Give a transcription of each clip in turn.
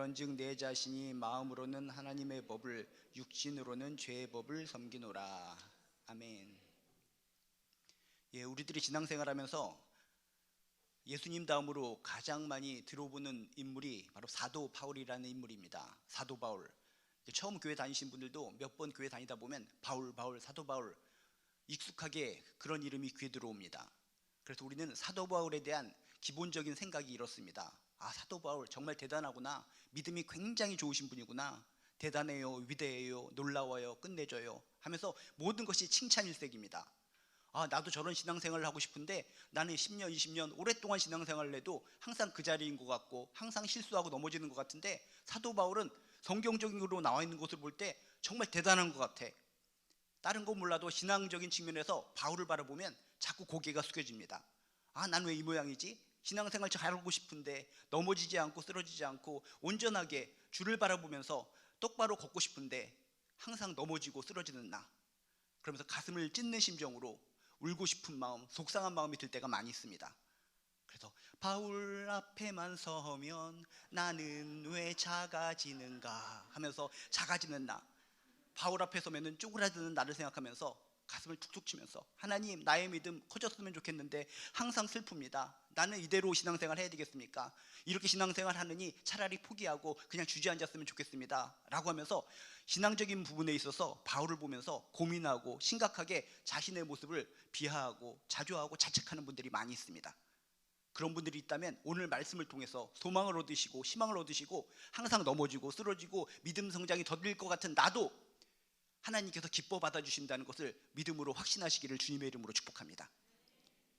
그런즉 내 자신이 마음으로는 하나님의 법을, 육신으로는 죄의 법을 섬기노라. 아멘. 우리들이 신앙생활하면서 예수님 다음으로 가장 많이 들어보는 인물이 바로 사도 바울이라는 인물입니다. 사도 바울. 처음 교회 다니신 분들도 몇 번 교회 다니다 보면 바울, 사도 바울, 익숙하게 그런 이름이 귀에 들어옵니다. 그래서 우리는 사도 바울에 대한 기본적인 생각이 이렇습니다. 사도 바울 정말 대단하구나, 믿음이 굉장히 좋으신 분이구나, 대단해요, 위대해요, 놀라워요, 끝내줘요 하면서 모든 것이 칭찬일색입니다. 나도 저런 신앙생활을 하고 싶은데 나는 10년, 20년 오랫동안 신앙생활을 해도 항상 그 자리인 것 같고 항상 실수하고 넘어지는 것 같은데, 사도 바울은 성경적으로 나와 있는 것을 볼 때 정말 대단한 것 같아. 다른 건 몰라도 신앙적인 측면에서 바울을 바라보면 자꾸 고개가 숙여집니다. 난 왜 이 모양이지? 신앙생활 잘하고 싶은데 넘어지지 않고 쓰러지지 않고 온전하게 주를 바라보면서 똑바로 걷고 싶은데 항상 넘어지고 쓰러지는 나. 그러면서 가슴을 찢는 심정으로 울고 싶은 마음, 속상한 마음이 들 때가 많이 있습니다. 그래서 바울 앞에만 서면 나는 왜 작아지는가 하면서 작아지는 나, 바울 앞에 서면은 쪼그라드는 나를 생각하면서 가슴을 툭툭 치면서, 하나님 나의 믿음 커졌으면 좋겠는데 항상 슬픕니다. 나는 이대로 신앙생활 해야 되겠습니까? 이렇게 신앙생활 하느니 차라리 포기하고 그냥 주저앉았으면 좋겠습니다 라고 하면서 신앙적인 부분에 있어서 바울을 보면서 고민하고 심각하게 자신의 모습을 비하하고 자조하고 자책하는 분들이 많이 있습니다. 그런 분들이 있다면 오늘 말씀을 통해서 소망을 얻으시고 희망을 얻으시고 항상 넘어지고 쓰러지고 믿음 성장이 더딜 것 같은 나도 하나님께서 기뻐 받아주신다는 것을 믿음으로 확신하시기를 주님의 이름으로 축복합니다.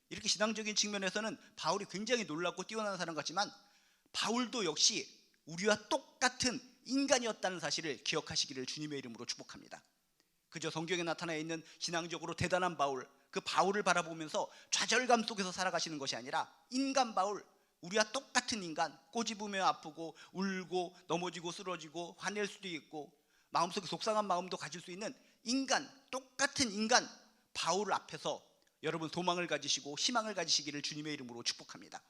이렇게 신앙적인 측면에서는 바울이 굉장히 놀랍고 뛰어난 사람 같지만 바울도 역시 우리와 똑같은 인간이었다는 사실을 기억하시기를 주님의 이름으로 축복합니다. 그저 성경에 나타나 있는 신앙적으로 대단한 바울, 그 바울을 바라보면서 좌절감 속에서 살아가시는 것이 아니라 인간 바울, 우리와 똑같은 인간, 꼬집으며 아프고 울고 넘어지고 쓰러지고 화낼 수도 있고 마음속에 속상한 마음도 가질 수 있는 인간, 똑같은 인간 바울 앞에서 여러분 소망을 가지시고 희망을 가지시기를 주님의 이름으로 축복합니다.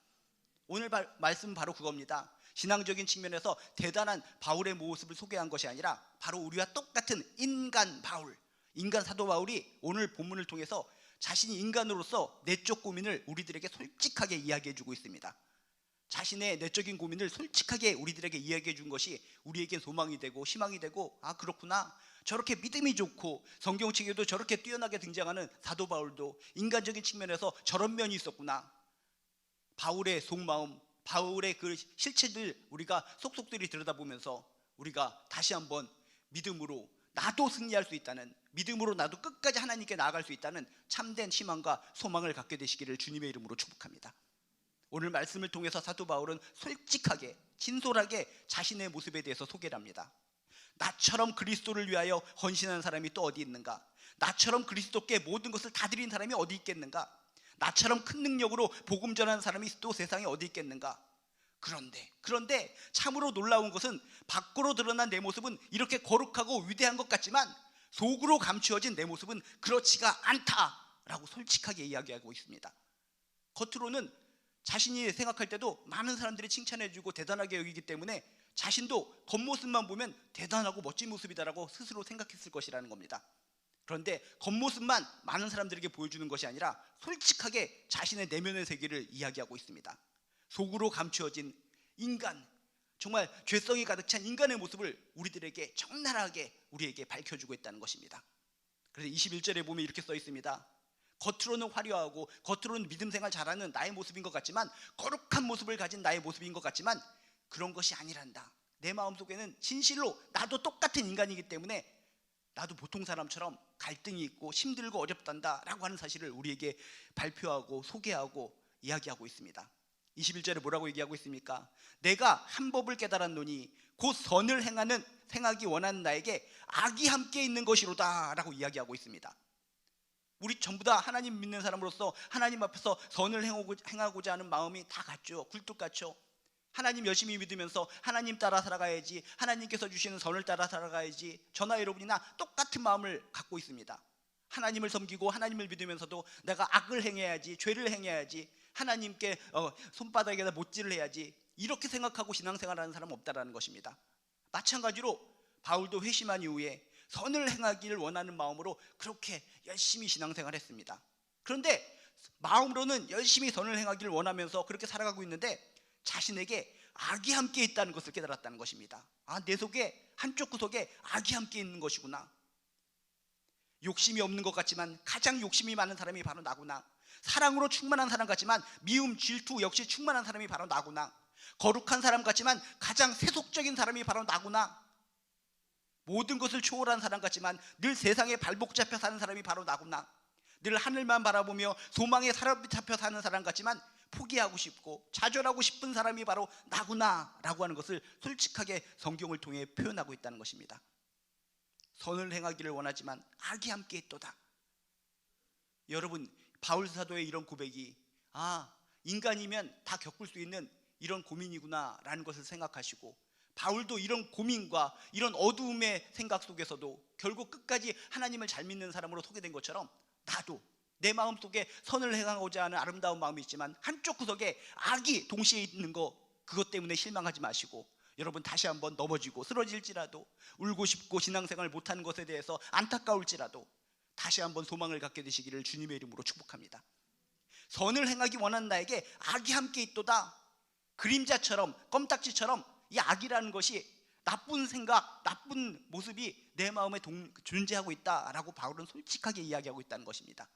오늘 말씀은 바로 그겁니다. 신앙적인 측면에서 대단한 바울의 모습을 소개한 것이 아니라 바로 우리와 똑같은 인간 바울, 인간 사도 바울이 오늘 본문을 통해서 자신이 인간으로서 내적 고민을 우리들에게 솔직하게 이야기해 주고 있습니다. 자신의 내적인 고민을 솔직하게 우리들에게 이야기해 준 것이 우리에겐 소망이 되고 희망이 되고, 그렇구나, 저렇게 믿음이 좋고 성경책에도 저렇게 뛰어나게 등장하는 사도 바울도 인간적인 측면에서 저런 면이 있었구나. 바울의 속마음, 바울의 그 실체들 우리가 속속들이 들여다보면서 우리가 다시 한번 믿음으로 나도 승리할 수 있다는, 믿음으로 나도 끝까지 하나님께 나아갈 수 있다는 참된 희망과 소망을 갖게 되시기를 주님의 이름으로 축복합니다. 오늘 말씀을 통해서 사도 바울은 솔직하게 진솔하게 자신의 모습에 대해서 소개를 합니다. 나처럼 그리스도를 위하여 헌신하는 사람이 또 어디 있는가? 나처럼 그리스도께 모든 것을 다 드린 사람이 어디 있겠는가? 나처럼 큰 능력으로 복음 전하는 사람이 또 세상에 어디 있겠는가? 그런데 참으로 놀라운 것은 밖으로 드러난 내 모습은 이렇게 거룩하고 위대한 것 같지만 속으로 감추어진 내 모습은 그렇지가 않다라고 솔직하게 이야기하고 있습니다. 겉으로는 자신이 생각할 때도 많은 사람들이 칭찬해주고 대단하게 여기기 때문에 자신도 겉모습만 보면 대단하고 멋진 모습이다라고 스스로 생각했을 것이라는 겁니다. 그런데 겉모습만 많은 사람들에게 보여주는 것이 아니라 솔직하게 자신의 내면의 세계를 이야기하고 있습니다. 속으로 감추어진 인간, 정말 죄성이 가득 찬 인간의 모습을 우리들에게 적나라하게 우리에게 밝혀주고 있다는 것입니다. 그래서 21절에 보면 이렇게 써 있습니다. 겉으로는 화려하고 겉으로는 믿음 생활 잘하는 나의 모습인 것 같지만, 거룩한 모습을 가진 나의 모습인 것 같지만 그런 것이 아니란다. 내 마음속에는 진실로 나도 똑같은 인간이기 때문에 나도 보통 사람처럼 갈등이 있고 힘들고 어렵단다 라고 하는 사실을 우리에게 발표하고 소개하고 이야기하고 있습니다. 21절에 뭐라고 얘기하고 있습니까? 내가 한 법을 깨달았노니 곧 선을 행하기 원하는 나에게 악이 함께 있는 것이로다 라고 이야기하고 있습니다. 우리 전부 다 하나님 믿는 사람으로서 하나님 앞에서 선을 행하고자 하는 마음이 다 같죠. 굴뚝 같죠. 하나님 열심히 믿으면서 하나님 따라 살아가야지, 하나님께서 주시는 선을 따라 살아가야지, 저나 여러분이나 똑같은 마음을 갖고 있습니다. 하나님을 섬기고 하나님을 믿으면서도 내가 악을 행해야지, 죄를 행해야지, 하나님께 손바닥에다 못질을 해야지, 이렇게 생각하고 신앙생활하는 사람은 없다라는 것입니다. 마찬가지로 바울도 회심한 이후에 선을 행하기를 원하는 마음으로 그렇게 열심히 신앙생활했습니다. 그런데 마음으로는 열심히 선을 행하기를 원하면서 그렇게 살아가고 있는데 자신에게 악이 함께 있다는 것을 깨달았다는 것입니다. 내 속에, 한쪽 구석에 악이 함께 있는 것이구나. 욕심이 없는 것 같지만 가장 욕심이 많은 사람이 바로 나구나. 사랑으로 충만한 사람 같지만 미움, 질투 역시 충만한 사람이 바로 나구나. 거룩한 사람 같지만 가장 세속적인 사람이 바로 나구나. 모든 것을 초월한 사람 같지만 늘 세상에 발목 잡혀 사는 사람이 바로 나구나. 늘 하늘만 바라보며 소망에 사로잡혀 사는 사람 같지만 포기하고 싶고 좌절하고 싶은 사람이 바로 나구나 라고 하는 것을 솔직하게 성경을 통해 표현하고 있다는 것입니다. 선을 행하기를 원하지만 악이 함께 있도다. 여러분, 바울 사도의 이런 고백이 인간이면 다 겪을 수 있는 이런 고민이구나 라는 것을 생각하시고, 바울도 이런 고민과 이런 어두움의 생각 속에서도 결국 끝까지 하나님을 잘 믿는 사람으로 소개된 것처럼, 나도 내 마음속에 선을 행하고자 하는 아름다운 마음이 있지만 한쪽 구석에 악이 동시에 있는 거, 그것 때문에 실망하지 마시고, 여러분 다시 한번 넘어지고 쓰러질지라도, 울고 싶고 신앙생활을 못하는 것에 대해서 안타까울지라도 다시 한번 소망을 갖게 되시기를 주님의 이름으로 축복합니다. 선을 행하기 원하는 나에게 악이 함께 있도다. 그림자처럼, 껌딱지처럼 이 악이라는 것이, 나쁜 생각, 나쁜 모습이 내 마음에 존재하고 있다라고 바울은 솔직하게 이야기하고 있다는 것입니다.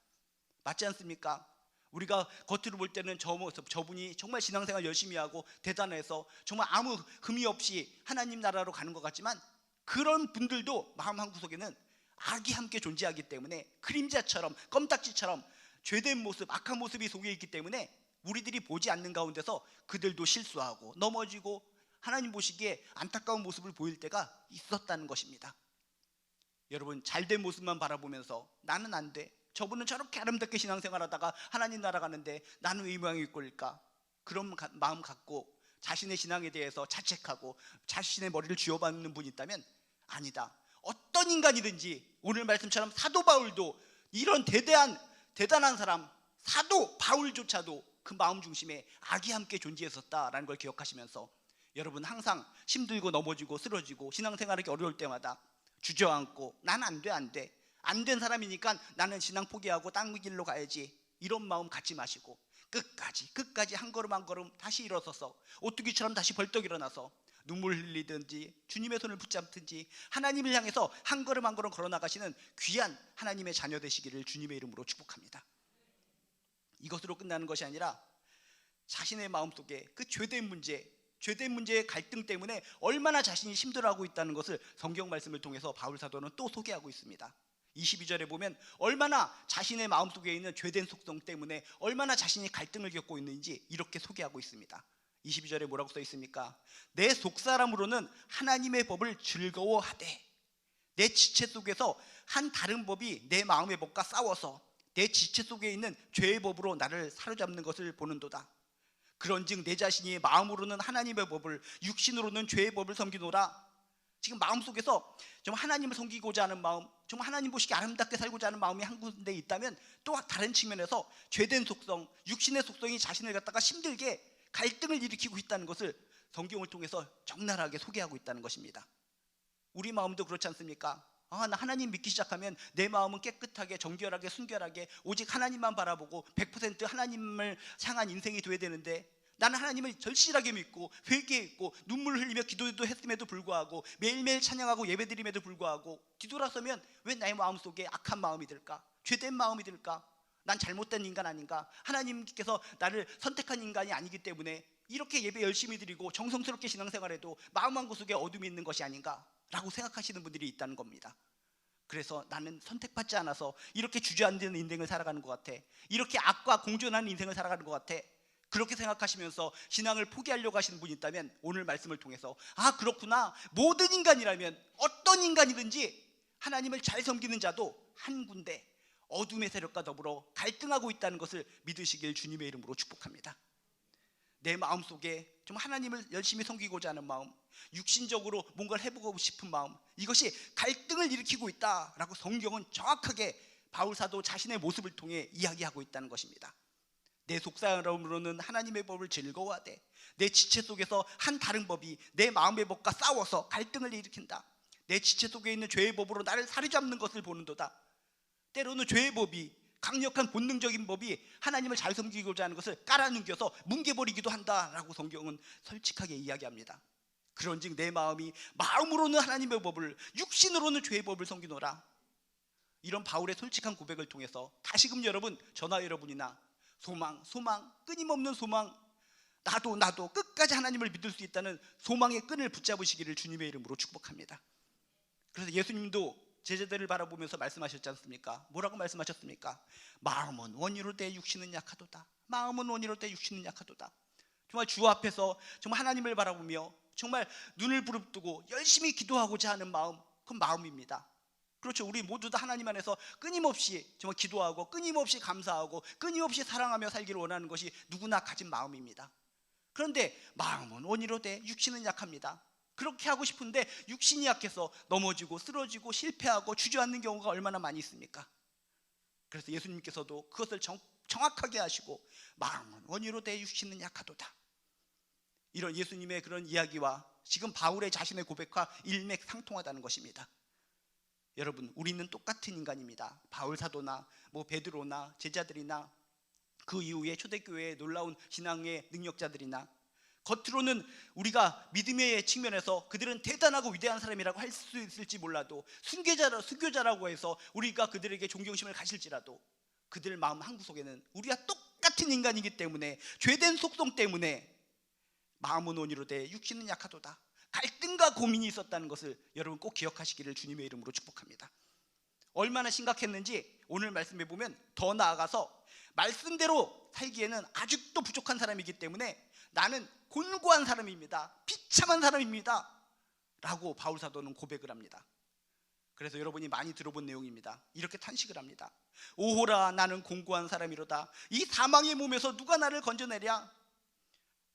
맞지 않습니까? 우리가 겉으로 볼 때는 저분이 정말 신앙생활 열심히 하고 대단해서 정말 아무 흠이 없이 하나님 나라로 가는 것 같지만, 그런 분들도 마음 한구석에는 악이 함께 존재하기 때문에, 그림자처럼, 껌딱지처럼 죄된 모습, 악한 모습이 속에 있기 때문에 우리들이 보지 않는 가운데서 그들도 실수하고 넘어지고 하나님 보시기에 안타까운 모습을 보일 때가 있었다는 것입니다. 여러분, 잘된 모습만 바라보면서 나는 안 돼, 저분은 저렇게 아름답게 신앙생활하다가 하나님 나라 가는데 나는 왜 이 모양일 걸까? 그런 마음 갖고 자신의 신앙에 대해서 자책하고 자신의 머리를 쥐어박는 분이 있다면 아니다. 어떤 인간이든지 오늘 말씀처럼 사도 바울도, 이런 대단한 사람 사도 바울조차도 그 마음 중심에 악이 함께 존재했었다라는 걸 기억하시면서, 여러분 항상 힘들고 넘어지고 쓰러지고 신앙생활하기 어려울 때마다 주저앉고 나는 안 된 사람이니까 나는 신앙 포기하고 딴 길로 가야지, 이런 마음 갖지 마시고 끝까지 한 걸음 한 걸음 다시 일어서서 오뚜기처럼 다시 벌떡 일어나서 눈물 흘리든지 주님의 손을 붙잡든지 하나님을 향해서 한 걸음 한 걸음 걸어나가시는 귀한 하나님의 자녀 되시기를 주님의 이름으로 축복합니다. 이것으로 끝나는 것이 아니라 자신의 마음속에 그 죄된 문제의 갈등 때문에 얼마나 자신이 힘들어하고 있다는 것을 성경 말씀을 통해서 바울 사도는 또 소개하고 있습니다. 22절에 보면 얼마나 자신의 마음속에 있는 죄된 속성 때문에 얼마나 자신이 갈등을 겪고 있는지 이렇게 소개하고 있습니다. 22절에 뭐라고 써 있습니까? 내 속사람으로는 하나님의 법을 즐거워하되 내 지체 속에서 한 다른 법이 내 마음의 법과 싸워서 내 지체 속에 있는 죄의 법으로 나를 사로잡는 것을 보는도다. 그런즉 내 자신이 마음으로는 하나님의 법을, 육신으로는 죄의 법을 섬기노라. 지금 마음속에서 정말 하나님을 섬기고자 하는 마음, 정말 하나님 보시기에 아름답게 살고자 하는 마음이 한 군데 있다면, 또 다른 측면에서 죄된 속성, 육신의 속성이 자신을 갖다가 힘들게 갈등을 일으키고 있다는 것을 성경을 통해서 적나라하게 소개하고 있다는 것입니다. 우리 마음도 그렇지 않습니까? 나 하나님 믿기 시작하면 내 마음은 깨끗하게 정결하게 순결하게 오직 하나님만 바라보고 100% 하나님을 향한 인생이 돼야 되는데, 나는 하나님을 절실하게 믿고 회개했고 눈물을 흘리며 기도도 했음에도 불구하고 매일매일 찬양하고 예배드림에도 불구하고 뒤돌아서면 왜 나의 마음속에 악한 마음이 들까? 죄된 마음이 들까? 난 잘못된 인간 아닌가? 하나님께서 나를 선택한 인간이 아니기 때문에 이렇게 예배 열심히 드리고 정성스럽게 신앙생활해도 마음 한구석에 어둠이 있는 것이 아닌가? 라고 생각하시는 분들이 있다는 겁니다. 그래서 나는 선택받지 않아서 이렇게 주저앉는 인생을 살아가는 것 같아, 이렇게 악과 공존하는 인생을 살아가는 것 같아, 그렇게 생각하시면서 신앙을 포기하려고 하시는 분이 있다면 오늘 말씀을 통해서 그렇구나, 모든 인간이라면 어떤 인간이든지 하나님을 잘 섬기는 자도 한 군데 어둠의 세력과 더불어 갈등하고 있다는 것을 믿으시길 주님의 이름으로 축복합니다. 내 마음속에 좀 하나님을 열심히 섬기고자 하는 마음, 육신적으로 뭔가를 해보고 싶은 마음, 이것이 갈등을 일으키고 있다라고 성경은 정확하게 바울 사도 자신의 모습을 통해 이야기하고 있다는 것입니다. 내 속사람으로는 하나님의 법을 즐거워하되 내 지체 속에서 한 다른 법이 내 마음의 법과 싸워서 갈등을 일으킨다. 내 지체 속에 있는 죄의 법으로 나를 사로잡는 것을 보는도다. 때로는 죄의 법이, 강력한 본능적인 법이 하나님을 잘 섬기고자 하는 것을 깔아뭉겨서 뭉개버리기도 한다라고 성경은 솔직하게 이야기합니다. 그런즉 내 마음이 마음으로는 하나님의 법을, 육신으로는 죄의 법을 섬기노라. 이런 바울의 솔직한 고백을 통해서 다시금 여러분, 저나 여러분이나 소망, 끊임없는 소망, 나도 끝까지 하나님을 믿을 수 있다는 소망의 끈을 붙잡으시기를 주님의 이름으로 축복합니다. 그래서 예수님도 제자들을 바라보면서 말씀하셨지 않습니까? 뭐라고 말씀하셨습니까? 마음은 원이로되 육신은 약하도다. 마음은 원이로되 육신은 약하도다. 정말 주 앞에서 정말 하나님을 바라보며 정말 눈을 부릅뜨고 열심히 기도하고자 하는 마음, 그건 마음입니다. 그렇죠. 우리 모두 다 하나님 안에서 끊임없이 정말 기도하고 끊임없이 감사하고 끊임없이 사랑하며 살기를 원하는 것이 누구나 가진 마음입니다. 그런데 마음은 원이로되 육신은 약합니다. 그렇게 하고 싶은데 육신이 약해서 넘어지고 쓰러지고 실패하고 주저앉는 경우가 얼마나 많이 있습니까? 그래서 예수님께서도 그것을 정확하게 하시고 마음은 원이로되 육신은 약하도다. 이런 예수님의 그런 이야기와 지금 바울의 자신의 고백과 일맥상통하다는 것입니다. 여러분, 우리는 똑같은 인간입니다. 바울 사도나 베드로나 제자들이나 그 이후에 초대교회의 놀라운 신앙의 능력자들이나 겉으로는 우리가 믿음의 측면에서 그들은 대단하고 위대한 사람이라고 할 수 있을지 몰라도 순교자라고 해서 우리가 그들에게 존경심을 가질지라도 그들 마음 한구석에는 우리와 똑같은 인간이기 때문에 죄된 속성 때문에 마음은 원이로되 육신은 약하도다. 갈등과 고민이 있었다는 것을 여러분 꼭 기억하시기를 주님의 이름으로 축복합니다. 얼마나 심각했는지 오늘 말씀해 보면 더 나아가서 말씀대로 살기에는 아직도 부족한 사람이기 때문에 나는 곤고한 사람입니다. 비참한 사람입니다. 라고 바울 사도는 고백을 합니다. 그래서 여러분이 많이 들어본 내용입니다. 이렇게 탄식을 합니다. 오호라, 나는 곤고한 사람이로다. 이 사망의 몸에서 누가 나를 건져내랴.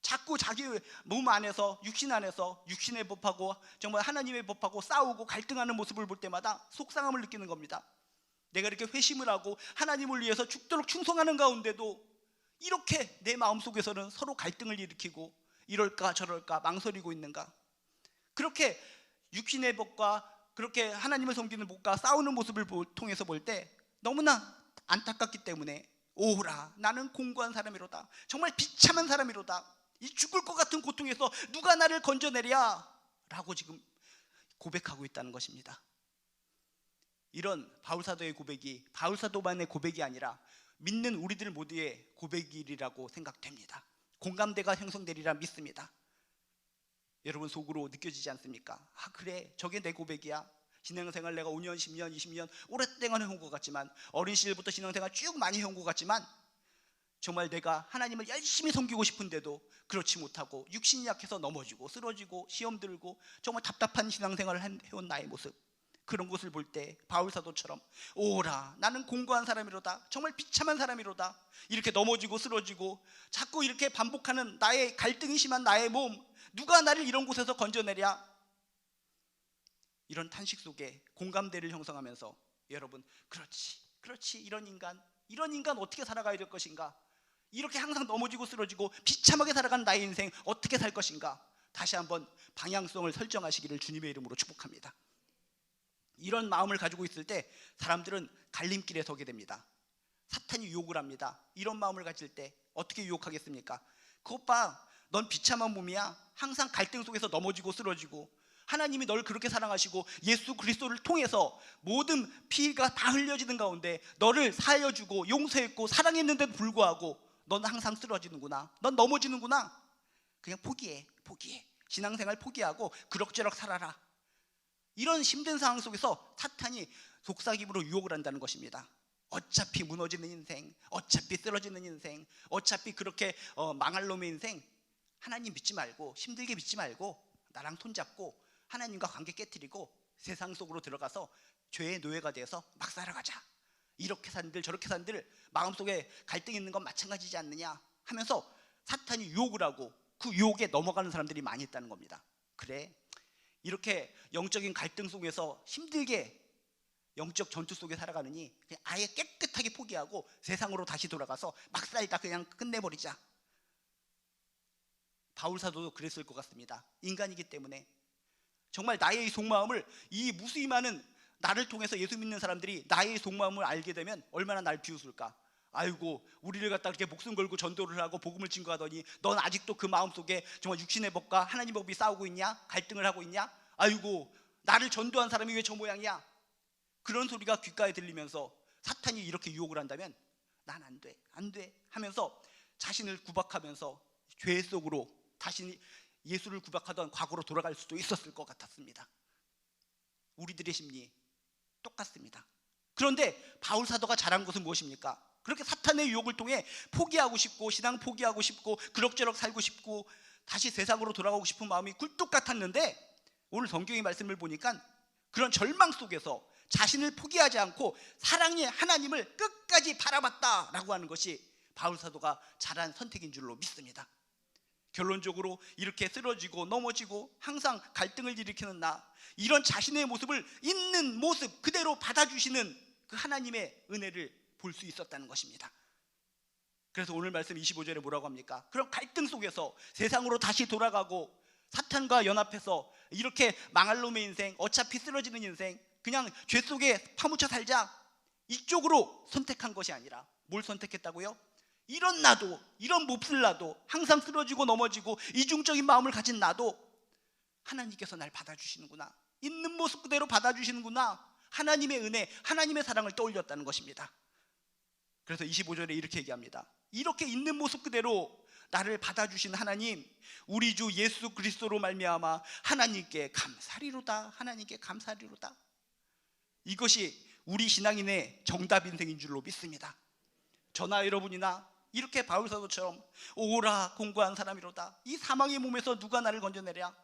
자꾸 자기 몸 안에서, 육신 안에서 육신의 법하고 정말 하나님의 법하고 싸우고 갈등하는 모습을 볼 때마다 속상함을 느끼는 겁니다. 내가 이렇게 회심을 하고 하나님을 위해서 죽도록 충성하는 가운데도 이렇게 내 마음속에서는 서로 갈등을 일으키고 이럴까 저럴까 망설이고 있는가. 그렇게 육신의 법과 그렇게 하나님을 섬기는 법과 싸우는 모습을 통해서 볼 때 너무나 안타깝기 때문에 오호라, 나는 곤고한 사람이로다. 정말 비참한 사람이로다. 이 죽을 것 같은 고통에서 누가 나를 건져내랴 라고 지금 고백하고 있다는 것입니다. 이런 바울사도의 고백이 바울사도만의 고백이 아니라 믿는 우리들 모두의 고백이라고 생각됩니다. 공감대가 형성되리라 믿습니다. 여러분 속으로 느껴지지 않습니까? 아, 그래, 저게 내 고백이야. 신앙생활 내가 5년, 10년, 20년 오랫동안 해온 것 같지만, 어린 시절부터 신앙생활 쭉 많이 해온 것 같지만 정말 내가 하나님을 열심히 섬기고 싶은데도 그렇지 못하고 육신이 약해서 넘어지고 쓰러지고 시험 들고 정말 답답한 신앙생활을 해온 나의 모습, 그런 것을 볼 때 바울사도처럼 오라, 나는 곤고한 사람이로다. 정말 비참한 사람이로다. 이렇게 넘어지고 쓰러지고 자꾸 이렇게 반복하는 나의 갈등이 심한 나의 몸, 누가 나를 이런 곳에서 건져내랴. 이런 탄식 속에 공감대를 형성하면서 여러분, 그렇지, 이런 인간 어떻게 살아가야 될 것인가, 이렇게 항상 넘어지고 쓰러지고 비참하게 살아간 나의 인생 어떻게 살 것인가, 다시 한번 방향성을 설정하시기를 주님의 이름으로 축복합니다. 이런 마음을 가지고 있을 때 사람들은 갈림길에 서게 됩니다. 사탄이 유혹을 합니다. 이런 마음을 가질 때 어떻게 유혹하겠습니까? 그것 봐, 넌 비참한 몸이야. 항상 갈등 속에서 넘어지고 쓰러지고 하나님이 널 그렇게 사랑하시고 예수 그리스도를 통해서 모든 피가 다 흘려지는 가운데 너를 살려주고 용서했고 사랑했는데도 불구하고 넌 항상 쓰러지는구나, 넌 넘어지는구나. 그냥 포기해. 신앙생활 포기하고 그럭저럭 살아라. 이런 힘든 상황 속에서 사탄이 속삭임으로 유혹을 한다는 것입니다. 어차피 무너지는 인생, 어차피 쓰러지는 인생, 어차피 그렇게 망할 놈의 인생, 하나님 믿지 말고 힘들게 믿지 말고 나랑 손잡고 하나님과 관계 깨트리고 세상 속으로 들어가서 죄의 노예가 돼서 막 살아가자. 이렇게 산들 저렇게 산들 마음속에 갈등이 있는 건 마찬가지지 않느냐 하면서 사탄이 유혹을 하고 그 유혹에 넘어가는 사람들이 많이 있다는 겁니다. 그래, 이렇게 영적인 갈등 속에서 힘들게 영적 전투 속에 살아가느니 그냥 아예 깨끗하게 포기하고 세상으로 다시 돌아가서 막 살다 그냥 끝내버리자. 바울 사도도 그랬을 것 같습니다. 인간이기 때문에 정말 나의 이 속마음을, 이 무수히 많은 나를 통해서 예수 믿는 사람들이 나의 속마음을 알게 되면 얼마나 날 비웃을까. 아이고, 우리를 갖다 그렇게 목숨 걸고 전도를 하고 복음을 증거하더니 넌 아직도 그 마음속에 정말 육신의 법과 하나님 법이 싸우고 있냐? 갈등을 하고 있냐? 아이고, 나를 전도한 사람이 왜 저 모양이야? 그런 소리가 귓가에 들리면서 사탄이 이렇게 유혹을 한다면 난 안 돼, 안 돼 하면서 자신을 구박하면서 죄 속으로 다시 예수를 구박하던 과거로 돌아갈 수도 있었을 것 같았습니다. 우리들의 심리 똑같습니다. 그런데 바울 사도가 잘한 것은 무엇입니까? 그렇게 사탄의 유혹을 통해 포기하고 싶고 신앙 포기하고 싶고 그럭저럭 살고 싶고 다시 세상으로 돌아가고 싶은 마음이 굴뚝 같았는데 오늘 성경의 말씀을 보니까 그런 절망 속에서 자신을 포기하지 않고 사랑의 하나님을 끝까지 바라봤다라고 하는 것이 바울 사도가 잘한 선택인 줄로 믿습니다. 결론적으로 이렇게 쓰러지고 넘어지고 항상 갈등을 일으키는 나, 이런 자신의 모습을 있는 모습 그대로 받아주시는 그 하나님의 은혜를 볼 수 있었다는 것입니다. 그래서 오늘 말씀 25절에 뭐라고 합니까? 그런 갈등 속에서 세상으로 다시 돌아가고 사탄과 연합해서 이렇게 망할 놈의 인생, 어차피 쓰러지는 인생, 그냥 죄 속에 파묻혀 살자, 이쪽으로 선택한 것이 아니라 뭘 선택했다고요? 이런 나도, 이런 몹쓸 나도, 항상 쓰러지고 넘어지고 이중적인 마음을 가진 나도 하나님께서 날 받아주시는구나, 있는 모습 그대로 받아주시는구나, 하나님의 은혜, 하나님의 사랑을 떠올렸다는 것입니다. 그래서 25절에 이렇게 얘기합니다. 이렇게 있는 모습 그대로 나를 받아주신 하나님, 우리 주 예수 그리스도로 말미암아 하나님께 감사리로다, 하나님께 감사리로다. 이것이 우리 신앙인의 정답 인생인 줄로 믿습니다. 저나 여러분이나 이렇게 바울 사도처럼 오라 공고한 사람이로다, 이 사망의 몸에서 누가 나를 건져내랴.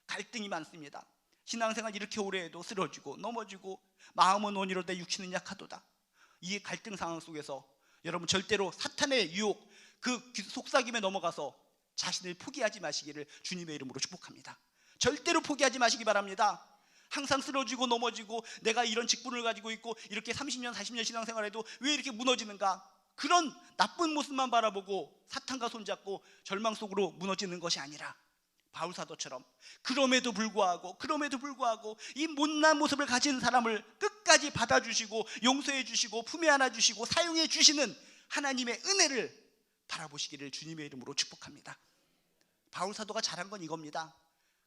갈등이 많습니다. 신앙생활 이렇게 오래 해도 쓰러지고 넘어지고 마음은 원이로되 육신은 약하도다. 이 갈등 상황 속에서 여러분 절대로 사탄의 유혹, 그 속삭임에 넘어가서 자신을 포기하지 마시기를 주님의 이름으로 축복합니다. 절대로 포기하지 마시기 바랍니다. 항상 쓰러지고 넘어지고 내가 이런 직분을 가지고 있고 이렇게 30년 40년 신앙생활해도 왜 이렇게 무너지는가, 그런 나쁜 모습만 바라보고 사탄과 손잡고 절망 속으로 무너지는 것이 아니라 바울 사도처럼 그럼에도 불구하고 이 못난 모습을 가진 사람을 끝까지 받아주시고 용서해 주시고 품에 안아주시고 사용해 주시는 하나님의 은혜를 바라보시기를 주님의 이름으로 축복합니다. 바울 사도가 잘한 건 이겁니다.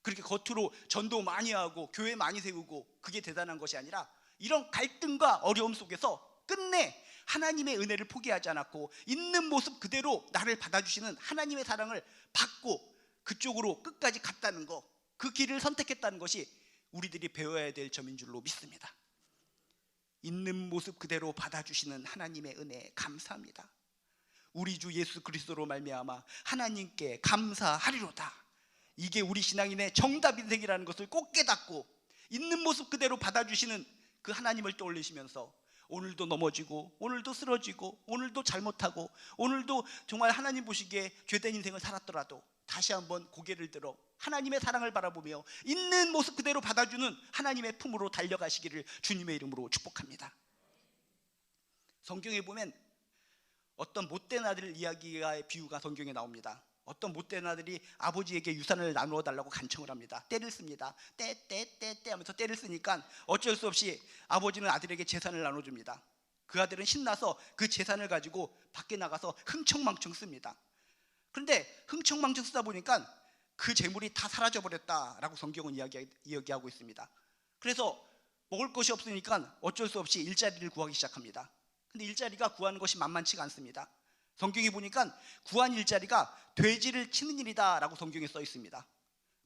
그렇게 겉으로 전도 많이 하고 교회 많이 세우고 그게 대단한 것이 아니라 이런 갈등과 어려움 속에서 끝내 하나님의 은혜를 포기하지 않았고 있는 모습 그대로 나를 받아주시는 하나님의 사랑을 받고 그쪽으로 끝까지 갔다는 것, 그 길을 선택했다는 것이 우리들이 배워야 될 점인 줄로 믿습니다. 있는 모습 그대로 받아주시는 하나님의 은혜에 감사합니다. 우리 주 예수 그리스도로 말미암아 하나님께 감사하리로다. 이게 우리 신앙인의 정답 인생이라는 것을 꼭 깨닫고 있는 모습 그대로 받아주시는 그 하나님을 떠올리시면서 오늘도 넘어지고 오늘도 쓰러지고 오늘도 잘못하고 오늘도 정말 하나님 보시기에 죄된 인생을 살았더라도 다시 한번 고개를 들어 하나님의 사랑을 바라보며 있는 모습 그대로 받아주는 하나님의 품으로 달려가시기를 주님의 이름으로 축복합니다. 성경에 보면 어떤 못된 아들 이야기의 비유가 성경에 나옵니다. 어떤 못된 아들이 아버지에게 유산을 나누어 달라고 간청을 합니다. 때를 씁니다. 때 하면서 때를 쓰니까 어쩔 수 없이 아버지는 아들에게 재산을 나눠줍니다. 그 아들은 신나서 그 재산을 가지고 밖에 나가서 흥청망청 씁니다. 그런데 흥청망청 쓰다 보니까 그 재물이 다 사라져버렸다라고 성경은 이야기하고 있습니다. 그래서 먹을 것이 없으니까 어쩔 수 없이 일자리를 구하기 시작합니다. 근데 일자리가 구하는 것이 만만치가 않습니다. 성경에 보니까 구한 일자리가 돼지를 치는 일이다 라고 성경에 써 있습니다.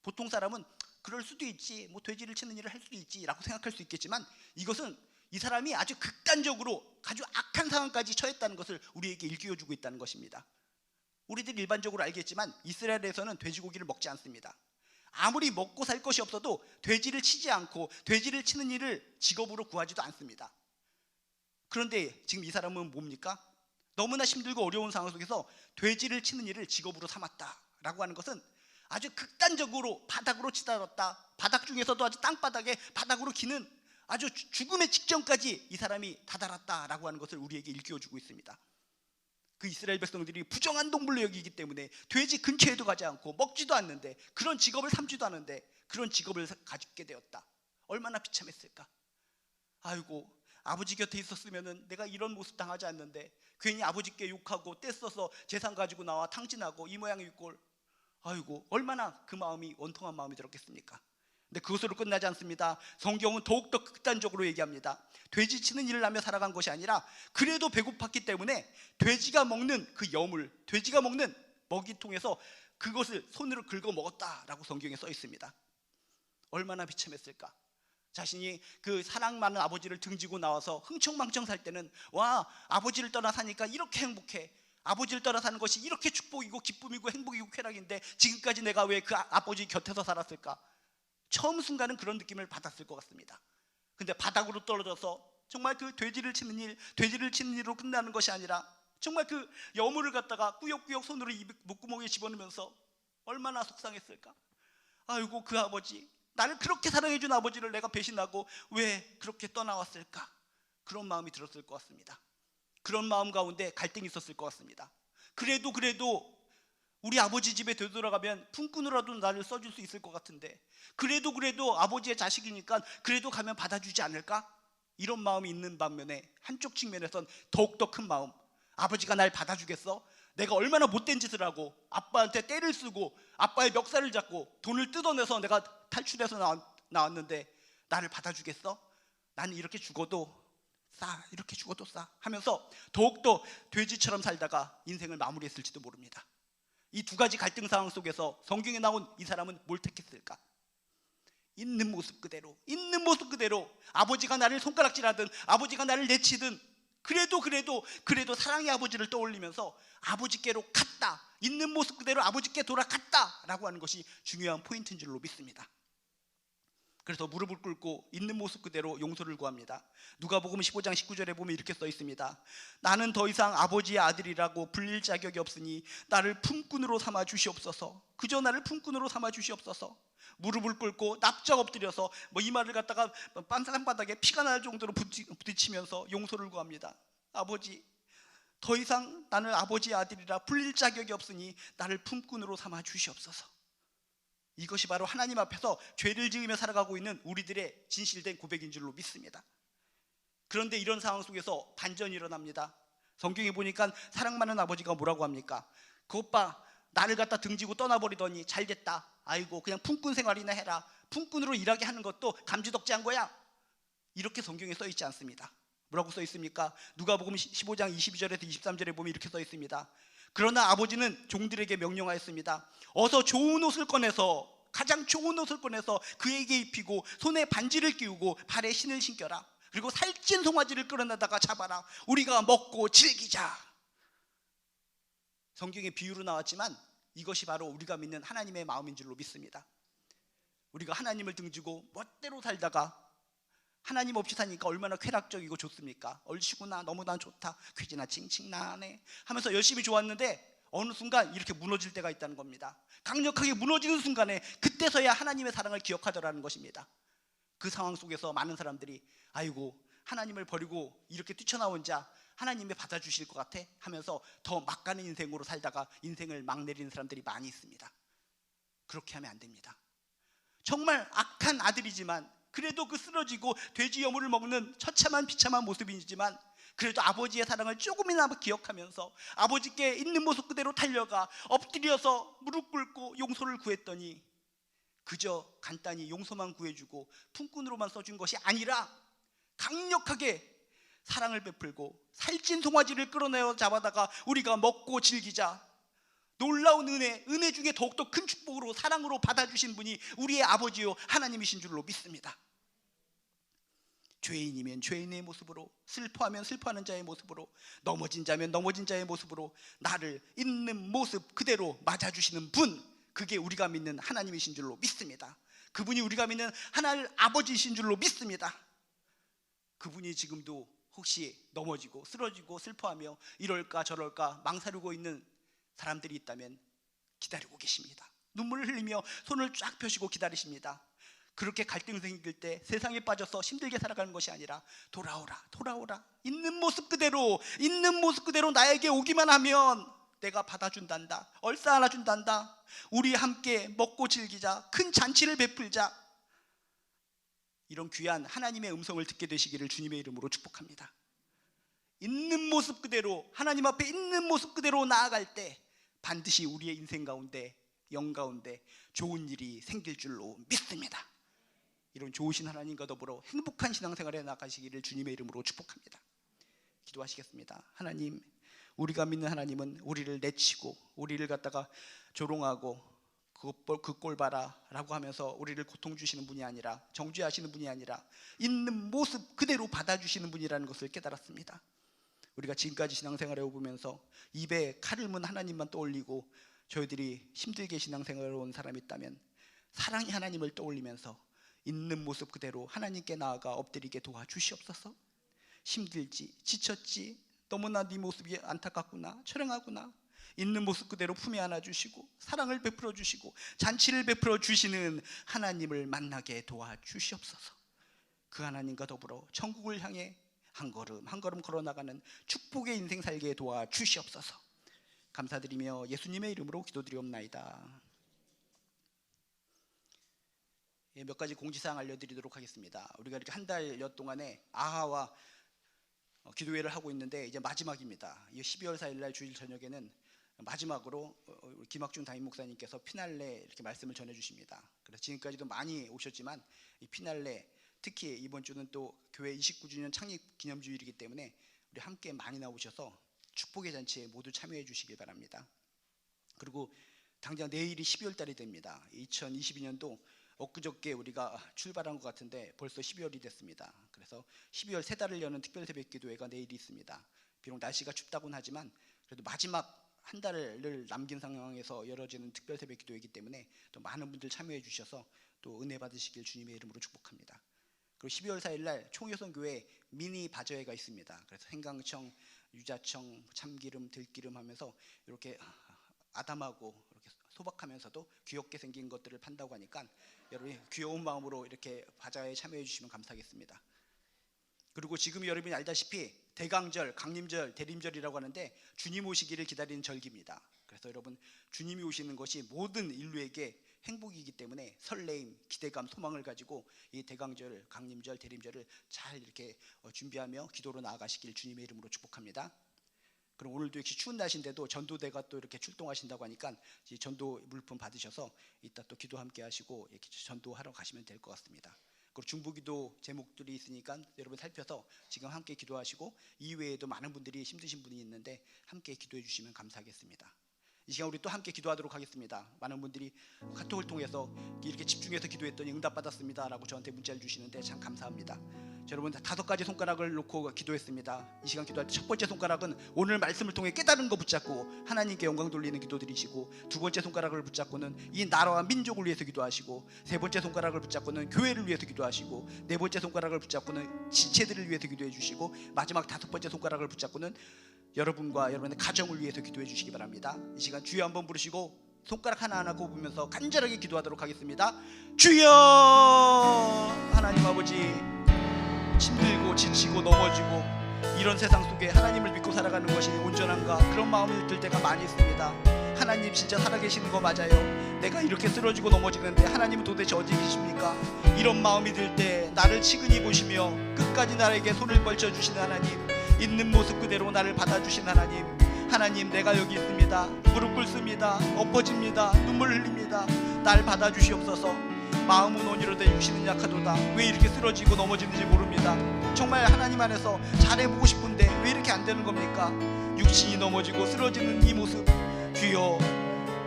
보통 사람은 그럴 수도 있지, 뭐 돼지를 치는 일을 할 수도 있지 라고 생각할 수 있겠지만 이것은 이 사람이 아주 극단적으로 아주 악한 상황까지 처했다는 것을 우리에게 일깨워주고 있다는 것입니다. 우리들이 일반적으로 알겠지만 이스라엘에서는 돼지고기를 먹지 않습니다. 아무리 먹고 살 것이 없어도 돼지를 치지 않고 돼지를 치는 일을 직업으로 구하지도 않습니다. 그런데 지금 이 사람은 뭡니까? 너무나 힘들고 어려운 상황 속에서 돼지를 치는 일을 직업으로 삼았다라고 하는 것은 아주 극단적으로 바닥으로 치달았다, 바닥 중에서도 아주 땅바닥에 바닥으로 기는 아주 죽음의 직전까지 이 사람이 다다랐다라고 하는 것을 우리에게 일깨워주고 있습니다. 그 이스라엘 백성들이 부정한 동물로 여기기 때문에 돼지 근처에도 가지 않고 먹지도 않는데, 그런 직업을 삼지도 않은데 그런 직업을 가지게 되었다. 얼마나 비참했을까. 아이고, 아버지 곁에 있었으면 내가 이런 모습 당하지 않는데 괜히 아버지께 욕하고 떼써서 재산 가지고 나와 탕진하고 이 모양 이 꼴. 아이고, 얼마나 그 마음이, 원통한 마음이 들었겠습니까? 근데 그것으로 끝나지 않습니다. 성경은 더욱더 극단적으로 얘기합니다. 돼지치는 일을 하며 살아간 것이 아니라 그래도 배고팠기 때문에 돼지가 먹는 그 여물, 돼지가 먹는 먹이통에서 그것을 손으로 긁어 먹었다라고 성경에 써 있습니다. 얼마나 비참했을까. 자신이 그 사랑 많은 아버지를 등지고 나와서 흥청망청 살 때는, 와, 아버지를 떠나 사니까 이렇게 행복해, 아버지를 떠나 사는 것이 이렇게 축복이고 기쁨이고 행복이고 쾌락인데 지금까지 내가 왜 그 아버지 곁에서 살았을까. 처음 순간은 그런 느낌을 받았을 것 같습니다. 근데 바닥으로 떨어져서 정말 그 돼지를 치는 일로 끝나는 것이 아니라 정말 그 여물을 갖다가 꾸역꾸역 손으로 입 목구멍에 집어넣으면서 얼마나 속상했을까. 아이고, 그 아버지, 나를 그렇게 사랑해준 아버지를 내가 배신하고 왜 그렇게 떠나왔을까. 그런 마음이 들었을 것 같습니다. 그런 마음 가운데 갈등이 있었을 것 같습니다. 그래도 우리 아버지 집에 되돌아가면 품꾼으로라도 나를 써줄 수 있을 것 같은데, 그래도 아버지의 자식이니까 그래도 가면 받아주지 않을까? 이런 마음이 있는 반면에 한쪽 측면에선 더욱더 큰 마음, 아버지가 날 받아주겠어? 내가 얼마나 못된 짓을 하고 아빠한테 때를 쓰고 아빠의 멱살을 잡고 돈을 뜯어내서 내가 탈출해서 나왔는데 나를 받아주겠어? 나는 이렇게 죽어도 싸 하면서 더욱더 돼지처럼 살다가 인생을 마무리했을지도 모릅니다. 이 두 가지 갈등 상황 속에서 성경에 나온 이 사람은 뭘 택했을까? 있는 모습 그대로 아버지가 나를 손가락질하든 아버지가 나를 내치든 그래도 사랑의 아버지를 떠올리면서 아버지께로 갔다, 있는 모습 그대로 아버지께 돌아갔다 라고 하는 것이 중요한 포인트인 줄로 믿습니다. 그래서 무릎을 꿇고 있는 모습 그대로 용서를 구합니다. 누가복음 15장 19절에 보면 이렇게 써 있습니다. 나는 더 이상 아버지의 아들이라고 불릴 자격이 없으니 나를 품꾼으로 삼아 주시옵소서. 그저 나를 품꾼으로 삼아 주시옵소서. 무릎을 꿇고 납작 엎드려서 이마를 갖다가 땅바닥에 피가 날 정도로 부딪히면서 용서를 구합니다. 아버지, 더 이상 나는 아버지의 아들이라 불릴 자격이 없으니 나를 품꾼으로 삼아 주시옵소서. 이것이 바로 하나님 앞에서 죄를 지으며 살아가고 있는 우리들의 진실된 고백인 줄로 믿습니다. 그런데 이런 상황 속에서 반전이 일어납니다. 성경에 보니까 사랑 많은 아버지가 뭐라고 합니까? 그 오빠 나를 갖다 등지고 떠나버리더니 잘됐다. 아이고, 그냥 품꾼 생활이나 해라. 품꾼으로 일하게 하는 것도 감지덕지한 거야. 이렇게 성경에 써 있지 않습니다. 뭐라고 써 있습니까? 누가복음 15장 22절에서 23절에 보면 이렇게 써 있습니다. 그러나 아버지는 종들에게 명령하였습니다. 어서 좋은 옷을 꺼내서, 가장 좋은 옷을 꺼내서 그에게 입히고 손에 반지를 끼우고 발에 신을 신겨라. 그리고 살찐 송아지를 끌어내다가 잡아라. 우리가 먹고 즐기자. 성경에 비유로 나왔지만 이것이 바로 우리가 믿는 하나님의 마음인 줄로 믿습니다. 우리가 하나님을 등지고 멋대로 살다가 하나님 없이 사니까 얼마나 쾌락적이고 좋습니까? 얼씨구나, 너무 난 좋다, 쾌지나 칭칭나네 하면서 열심히 좋았는데 어느 순간 이렇게 무너질 때가 있다는 겁니다. 강력하게 무너지는 순간에 그때서야 하나님의 사랑을 기억하더라는 것입니다. 그 상황 속에서 많은 사람들이 아이고, 하나님을 버리고 이렇게 뛰쳐나온 자 하나님이 받아주실 것 같아 하면서 더 막 가는 인생으로 살다가 인생을 막 내리는 사람들이 많이 있습니다. 그렇게 하면 안 됩니다. 정말 악한 아들이지만, 그래도 그 쓰러지고 돼지 여물을 먹는 처참한 비참한 모습이지만 그래도 아버지의 사랑을 조금이나마 기억하면서 아버지께 있는 모습 그대로 달려가 엎드려서 무릎 꿇고 용서를 구했더니 그저 간단히 용서만 구해주고 품꾼으로만 써준 것이 아니라 강력하게 사랑을 베풀고 살찐 송아지를 끌어내어 잡아다가 우리가 먹고 즐기자. 놀라운 은혜 중에 더욱더 큰 축복으로 사랑으로 받아주신 분이 우리의 아버지요 하나님이신 줄로 믿습니다. 죄인이면 죄인의 모습으로, 슬퍼하면 슬퍼하는 자의 모습으로, 넘어진 자면 넘어진 자의 모습으로 나를 있는 모습 그대로 맞아주시는 분, 그게 우리가 믿는 하나님이신 줄로 믿습니다. 그분이 우리가 믿는 하나님 아버지이신 줄로 믿습니다. 그분이 지금도 혹시 넘어지고 쓰러지고 슬퍼하며 이럴까 저럴까 망설이고 있는 사람들이 있다면 기다리고 계십니다. 눈물을 흘리며 손을 쫙 펴시고 기다리십니다. 그렇게 갈등 생길 때 세상에 빠져서 힘들게 살아가는 것이 아니라 돌아오라, 돌아오라. 있는 모습 그대로 나에게 오기만 하면 내가 받아준단다. 얼싸 안아준단다. 우리 함께 먹고 즐기자. 큰 잔치를 베풀자. 이런 귀한 하나님의 음성을 듣게 되시기를 주님의 이름으로 축복합니다. 있는 모습 그대로, 하나님 앞에 있는 모습 그대로 나아갈 때 반드시 우리의 인생 가운데, 영 가운데 좋은 일이 생길 줄로 믿습니다. 이런 좋으신 하나님과 더불어 행복한 신앙생활에 나가시기를 주님의 이름으로 축복합니다. 기도하시겠습니다. 하나님, 우리가 믿는 하나님은 우리를 내치고 우리를 갖다가 조롱하고 그 꼴 봐라 라고 하면서 우리를 고통 주시는 분이 아니라, 정죄하시는 분이 아니라 있는 모습 그대로 받아주시는 분이라는 것을 깨달았습니다. 우리가 지금까지 신앙생활을 해보면서 입에 칼을 문 하나님만 떠올리고 저희들이 힘들게 신앙생활을 온 사람이 있다면 사랑의 하나님을 떠올리면서 있는 모습 그대로 하나님께 나아가 엎드리게 도와주시옵소서. 힘들지, 지쳤지, 너무나 네 모습이 안타깝구나, 처량하구나. 있는 모습 그대로 품에 안아주시고 사랑을 베풀어 주시고 잔치를 베풀어 주시는 하나님을 만나게 도와주시옵소서. 그 하나님과 더불어 천국을 향해 한 걸음 한 걸음 걸어나가는 축복의 인생 살게 도와주시옵소서. 감사드리며 예수님의 이름으로 기도드리옵나이다. 몇 가지 공지사항 알려드리도록 하겠습니다. 우리가 이렇게 한 달여 동안에 아하와 기도회를 하고 있는데 이제 마지막입니다. 12월 4일 날 주일 저녁에는 마지막으로 김학준 담임 목사님께서 피날레 이렇게 말씀을 전해주십니다. 그래서 지금까지도 많이 오셨지만 이 피날레, 특히 이번 주는 또 교회 29주년 창립 기념주일이기 때문에 우리 함께 많이 나오셔서 축복의 잔치에 모두 참여해 주시길 바랍니다. 그리고 당장 내일이 12월 달이 됩니다. 2022년도 엊그저께 우리가 출발한 것 같은데 벌써 12월이 됐습니다. 그래서 12월 세 달을 여는 특별 새벽 기도회가 내일이 있습니다. 비록 날씨가 춥다고는 하지만 그래도 마지막 한 달을 남긴 상황에서 열어지는 특별 새벽 기도회이기 때문에 또 많은 분들 참여해 주셔서 또 은혜 받으시길 주님의 이름으로 축복합니다. 그리고 12월 4일 날 총효성교회 미니 바저회가 있습니다. 그래서 생강청, 유자청, 참기름, 들기름 하면서 이렇게 아담하고 이렇게 소박하면서도 귀엽게 생긴 것들을 판다고 하니까 여러분이 귀여운 마음으로 이렇게 바자회에 참여해 주시면 감사하겠습니다. 그리고 지금 여러분이 알다시피 대강절, 강림절, 대림절이라고 하는데 주님 오시기를 기다리는 절기입니다. 그래서 여러분 주님이 오시는 것이 모든 인류에게 행복이기 때문에 설레임, 기대감, 소망을 가지고 이 대강절, 강림절, 대림절을 잘 이렇게 준비하며 기도로 나아가시길 주님의 이름으로 축복합니다. 그럼 오늘도 역시 추운 날씨인데도 전도대가 또 이렇게 출동하신다고 하니까 전도 물품 받으셔서 이따 또 기도 함께 하시고 이렇게 전도하러 가시면 될 것 같습니다. 그리고 중보기도 제목들이 있으니까 여러분 살펴서 지금 함께 기도하시고 이외에도 많은 분들이 힘드신 분이 있는데 함께 기도해 주시면 감사하겠습니다. 이 시간 우리 또 함께 기도하도록 하겠습니다. 많은 분들이 카톡을 통해서 이렇게 집중해서 기도했더니 응답받았습니다 라고 저한테 문자를 주시는데 참 감사합니다. 여러분 5가지 손가락을 놓고 기도했습니다. 이 시간 기도할 때 첫 번째 손가락은 오늘 말씀을 통해 깨달은 거 붙잡고 하나님께 영광 돌리는 기도 드리시고, 두 번째 손가락을 붙잡고는 이 나라와 민족을 위해서 기도하시고, 세 번째 손가락을 붙잡고는 교회를 위해서 기도하시고, 네 번째 손가락을 붙잡고는 지체들을 위해서 기도해 주시고, 마지막 5번째 손가락을 붙잡고는 여러분과 여러분의 가정을 위해서 기도해 주시기 바랍니다. 이 시간 주여 한번 부르시고 손가락 하나하나 꼽으면서 간절하게 기도하도록 하겠습니다. 주여! 하나님 아버지, 힘들고 지치고 넘어지고 이런 세상 속에 하나님을 믿고 살아가는 것이 온전한가 그런 마음이 들 때가 많이 있습니다. 하나님 진짜 살아계시는 거 맞아요. 내가 이렇게 쓰러지고 넘어지는데 하나님은 도대체 어디 계십니까? 이런 마음이 들 때 나를 치근히 보시며 끝까지 나에게 손을 뻗쳐주시는 하나님, 있는 모습 그대로 나를 받아주신 하나님, 하나님 내가 여기 있습니다. 무릎 꿇습니다. 엎어집니다. 눈물 흘립니다. 날 받아주시옵소서. 마음은 온유로되 육신은 약하도다. 왜 이렇게 쓰러지고 넘어지는지 모릅니다. 정말 하나님 안에서 잘해보고 싶은데 왜 이렇게 안 되는 겁니까? 육신이 넘어지고 쓰러지는 이 모습, 주여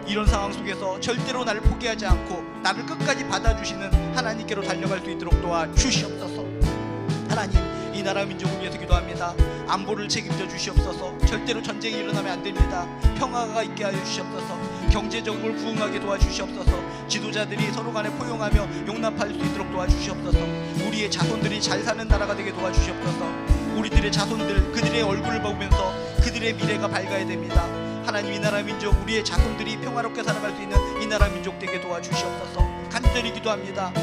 이런 상황 속에서 절대로 나를 포기하지 않고 나를 끝까지 받아주시는 하나님께로 달려갈 수 있도록 도와주시옵소서. 하나님, 이 나라 민족을 위해서 기도합니다. 안보를 책임져 주시옵소서. 절대로 전쟁이 일어나면 안 됩니다. 평화가 있게 하여 주시옵소서. 경제적으로 부흥하게 도와주시옵소서. 지도자들이 서로 간에 포용하며 용납할 수 있도록 도와주시옵소서. 우리의 자손들이 잘 사는 나라가 되게 도와주시옵소서. 우리들의 자손들, 그들의 얼굴을 보면서 그들의 미래가 밝아야 됩니다. 하나님, 이 나라 민족, 우리의 자손들이 평화롭게 살아갈 수 있는 이 나라 민족 되게 도와주시옵소서. 간절히 기도합니다.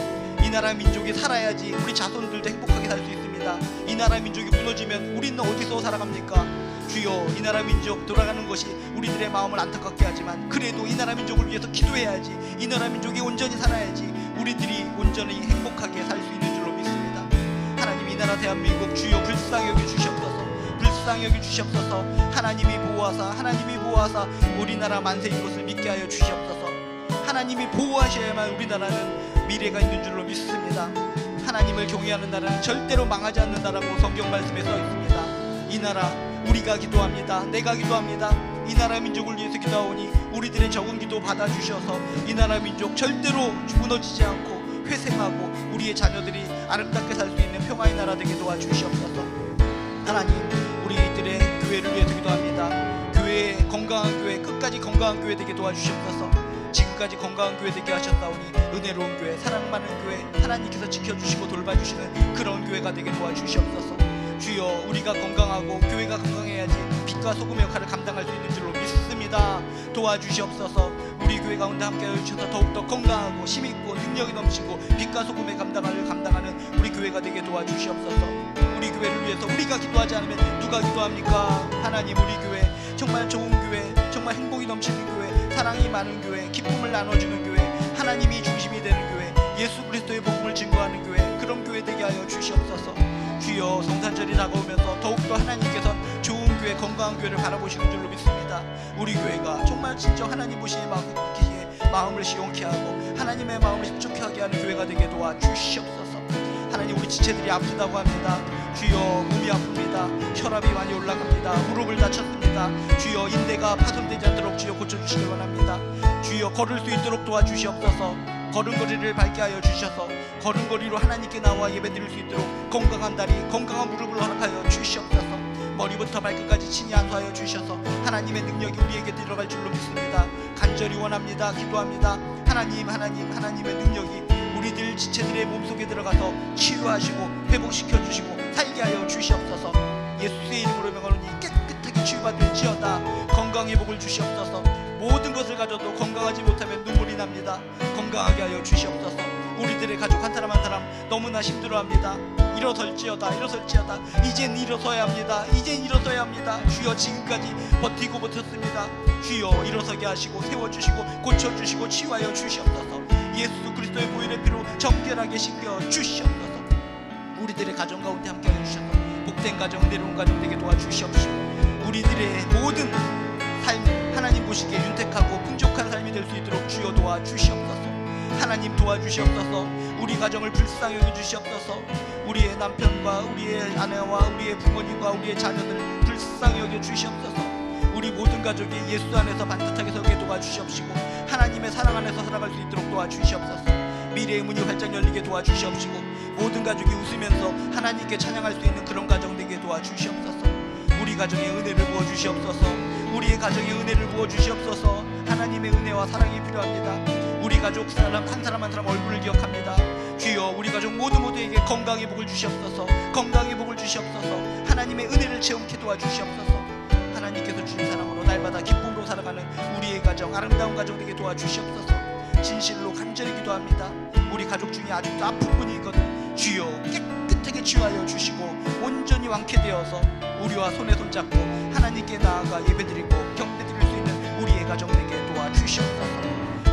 이 이 나라 민족이 살아야지 우리 자손들도 행복하게 살 수 있습니다. 이 나라 민족이 무너지면 우리는 어디서 살아갑니까? 주여, 이 나라 민족 돌아가는 것이 우리들의 마음을 안타깝게 하지만 그래도 이 나라 민족을 위해서 기도해야지, 이 나라 민족이 온전히 살아야지 우리들이 온전히 행복하게 살 수 있는 줄로 믿습니다. 하나님, 이 나라 대한민국 주여 불쌍히 여겨 주시옵소서. 불쌍히 여겨 주시옵소서. 하나님이 보호하사 우리나라 만세인 것을 믿게 하여 주시옵소서. 하나님이 보호하셔야만 우리나라는 미래가 있는 줄로 믿습니다. 하나님을 경외하는 나라는 절대로 망하지 않는 나라고 성경 말씀에 써 있습니다. 이 나라 우리가 기도합니다. 내가 기도합니다. 이 나라 민족을 위해서 기도하오니 우리들의 적은 기도 받아주셔서 이 나라 민족 절대로 무너지지 않고 회생하고 우리의 자녀들이 아름답게 살 수 있는 평화의 나라 되게 도와주시옵소서. 하나님, 우리들의 교회를 위해서 기도합니다. 교회, 건강한 교회, 끝까지 건강한 교회 되게 도와주시옵소서. 지금까지 건강한 교회 되게 하셨사오니 은혜로운 교회, 사랑 많은 교회, 하나님께서 지켜주시고 돌봐주시는 그런 교회가 되게 도와주시옵소서. 주여, 우리가 건강하고 교회가 건강해야지 빛과 소금의 역할을 감당할 수 있는 줄로 믿습니다. 도와주시옵소서. 우리 교회 가운데 함께하여 주셔서 더욱더 건강하고 힘있고 능력이 넘치고 빛과 소금의 감당하는 우리 교회가 되게 도와주시옵소서. 우리 교회를 위해서 우리가 기도하지 않으면 누가 기도합니까? 하나님, 우리 교회 정말 좋은 교회, 정말 행복이 넘치는 교회, 사랑이 많은 교회, 기쁨을 나눠주는 교회, 하나님이 중심이 되는 교회, 예수 그리스도의 복음을 증거하는 교회, 그런 교회 되게 하여 주시옵소서. 주여, 성탄절이 다가오면서 더욱더 하나님께서는 좋은 교회, 건강한 교회를 바라보시는 줄로 믿습니다. 우리 교회가 정말 진정 하나님 보시기에 마음을 시원케 하고 하나님의 마음을 흡족하게 하는 교회가 되게 도와주시옵소서. 하나님, 우리 지체들이 아프다고 합니다. 주여, 몸이 아픕니다. 혈압이 많이 올라갑니다. 무릎을 다쳤습니다. 주여, 인대가 파손되지 않도록 주여 고쳐주시기 원합니다. 주여, 걸을 수 있도록 도와주시옵소서. 걸음걸이를 밝게 하여 주셔서 걸음걸이로 하나님께 나와 예배드릴 수 있도록 건강한 다리, 건강한 무릎을 허락하여 주시옵소서. 머리부터 발끝까지 친히 안수하여 주셔서 하나님의 능력이 우리에게 들어갈 줄로 믿습니다. 간절히 원합니다. 기도합니다. 하나님의 능력이 우리들 지체들의 몸속에 들어가서 치유하시고 회복시켜 주시고 살게 하여 주시옵소서. 예수의 이름으로 명하노니 깨끗하게 치유받을지어다. 건강 회복을 주시옵소서. 모든 것을 가져도 건강하지 못하면 눈물이 납니다. 건강하게 하여 주시옵소서. 우리들의 가족 한 사람 한 사람 너무나 힘들어합니다. 일어설지어다. 이젠 일어서야 합니다. 주여, 지금까지 버티고 버텼습니다. 주여, 일어서게 하시고 세워주시고 고쳐주시고 치유하여 주시옵소서. 예수 그리스도의 보혈의 피로 정결하게 씻겨 주시옵소서. 우리들의 가정 가운데 함께하여 주셔서 복된 가정, 은혜로운 가정 되게 도와주시옵시고 우리들의 모든 삶 하나님 보시기에 윤택하고 풍족한 삶이 될 수 있도록 주여 도와주시옵소서. 하나님, 도와주시옵소서. 우리 가정을 불쌍히 여겨주시옵소서. 우리의 남편과 우리의 아내와 우리의 부모님과 우리의 자녀들을 불쌍히 여겨주시옵소서. 우리 모든 가족이 예수 안에서 반듯하게 서게 도와주시옵시고 하나님의 사랑 안에서 살아갈 수 있도록 도와주시옵소서. 미래의 문이 활짝 열리게 도와주시옵시고 모든 가족이 웃으면서 하나님께 찬양할 수 있는 그런 가정 되게 도와주시옵소서. 우리 가정에 은혜를 부어주시옵소서. 우리의 가정에 은혜를 부어주시옵소서. 하나님의 은혜와 사랑이 필요합니다. 우리 가족 한 사람 한 사람 얼굴을 기억합니다. 주여, 우리 가족 모두에게 건강의 복을 주시옵소서. 건강의 복을 주시옵소서. 하나님의 은혜를 체험케 도와주시옵소서. 하나님께서 주신 사랑으로 날마다 기쁨으로 살아가는 우리의 가정, 아름다운 가정 되게 도와주시옵소서. 진실로 간절히 기도합니다. 우리 가족 중에 아직도 아픈 분이 있거든. 주여, 깨끗하게 치유하여 주시고 온전히 완쾌되어서 우리와 손에 손잡고 하나님께 나아가 예배드리고 경배드릴 수 있는 우리의 가정 되게 도와주시옵소서.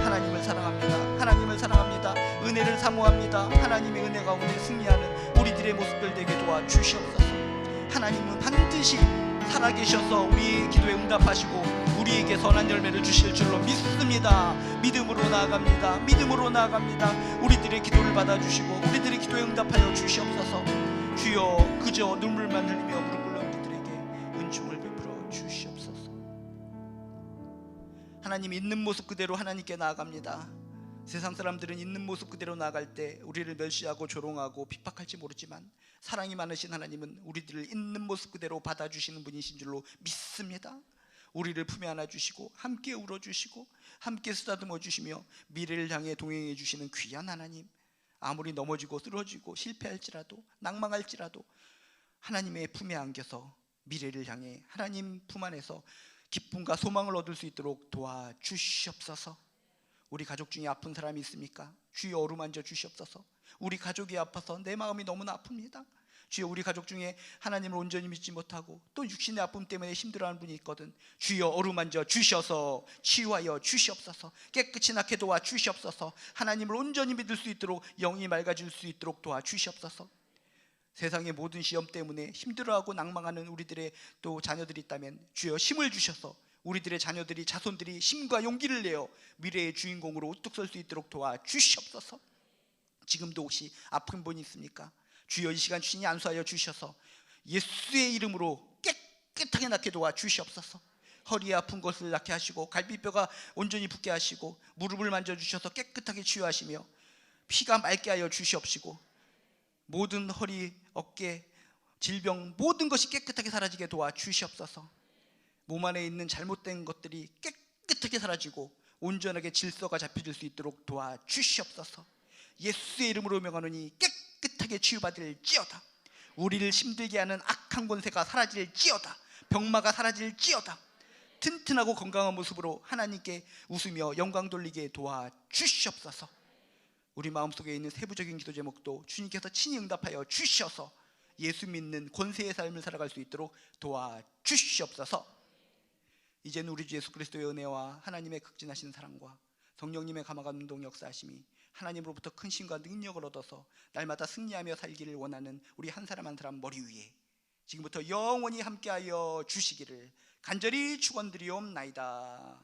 하나님을 사랑합니다. 은혜를 사모합니다. 하나님의 은혜 가운데 승리하는 우리들의 모습들 되게 도와주시옵소서. 하나님은 반드시 살아계셔서 우리의 기도에 응답하시고 우리에게 선한 열매를 주실 줄로 믿습니다. 믿음으로 나아갑니다. 우리들의 기도를 받아주시고 우리들의 기도에 응답하여 주시옵소서. 주여, 그저 눈물만 흘리며 무릎 꿇는 우리들에게 은총을 베풀어 주시옵소서. 하나님, 있는 모습 그대로 하나님께 나아갑니다. 세상 사람들은 있는 모습 그대로 나아갈 때 우리를 멸시하고 조롱하고 비박할지 모르지만 사랑이 많으신 하나님은 우리들을 있는 모습 그대로 받아주시는 분이신 줄로 믿습니다. 우리를 품에 안아주시고 함께 울어주시고 함께 쓰다듬어 주시며 미래를 향해 동행해 주시는 귀한 하나님, 아무리 넘어지고 쓰러지고 실패할지라도 낭망할지라도 하나님의 품에 안겨서 미래를 향해 하나님 품 안에서 기쁨과 소망을 얻을 수 있도록 도와주시옵소서. 우리 가족 중에 아픈 사람이 있습니까? 주여, 어루만져 주시옵소서. 우리 가족이 아파서 내 마음이 너무나 아픕니다. 주여, 우리 가족 중에 하나님을 온전히 믿지 못하고 또 육신의 아픔 때문에 힘들어하는 분이 있거든. 주여, 어루만져 주셔서 치유하여 주시옵소서. 깨끗이 낫게 도와 주시옵소서. 하나님을 온전히 믿을 수 있도록, 영이 맑아질 수 있도록 도와 주시옵소서. 세상의 모든 시험 때문에 힘들어하고 낭망하는 우리들의 또 자녀들이 있다면 주여, 힘을 주셔서 우리들의 자녀들이, 자손들이 힘과 용기를 내어 미래의 주인공으로 우뚝 설 수 있도록 도와 주시옵소서. 지금도 혹시 아픈 분이 있습니까? 주여, 이 시간 주님이 안수하여 주셔서 예수의 이름으로 깨끗하게 낫게 도와 주시옵소서. 허리에 아픈 것을 낫게 하시고 갈비뼈가 온전히 붓게 하시고 무릎을 만져주셔서 깨끗하게 치유하시며 피가 맑게 하여 주시옵시고 모든 허리, 어깨, 질병 모든 것이 깨끗하게 사라지게 도와 주시옵소서. 몸 안에 있는 잘못된 것들이 깨끗하게 사라지고 온전하게 질서가 잡혀질 수 있도록 도와 주시옵소서. 예수의 이름으로 명하노니 깨끗하게 치유받을지어다. 우리를 힘들게 하는 악한 권세가 사라질지어다. 병마가 사라질지어다. 튼튼하고 건강한 모습으로 하나님께 웃으며 영광 돌리게 도와 주시옵소서. 우리 마음속에 있는 세부적인 기도 제목도 주님께서 친히 응답하여 주셔서 예수 믿는 권세의 삶을 살아갈 수 있도록 도와 주시옵소서. 이제는 우리 주 예수 그리스도의 은혜와 하나님의 극진하신 사랑과 성령님의 감화감동 역사하심이 하나님으로부터 큰 힘과 능력을 얻어서 날마다 승리하며 살기를 원하는 우리 한 사람 한 사람 머리 위에 지금부터 영원히 함께하여 주시기를 간절히 축원드리옵나이다.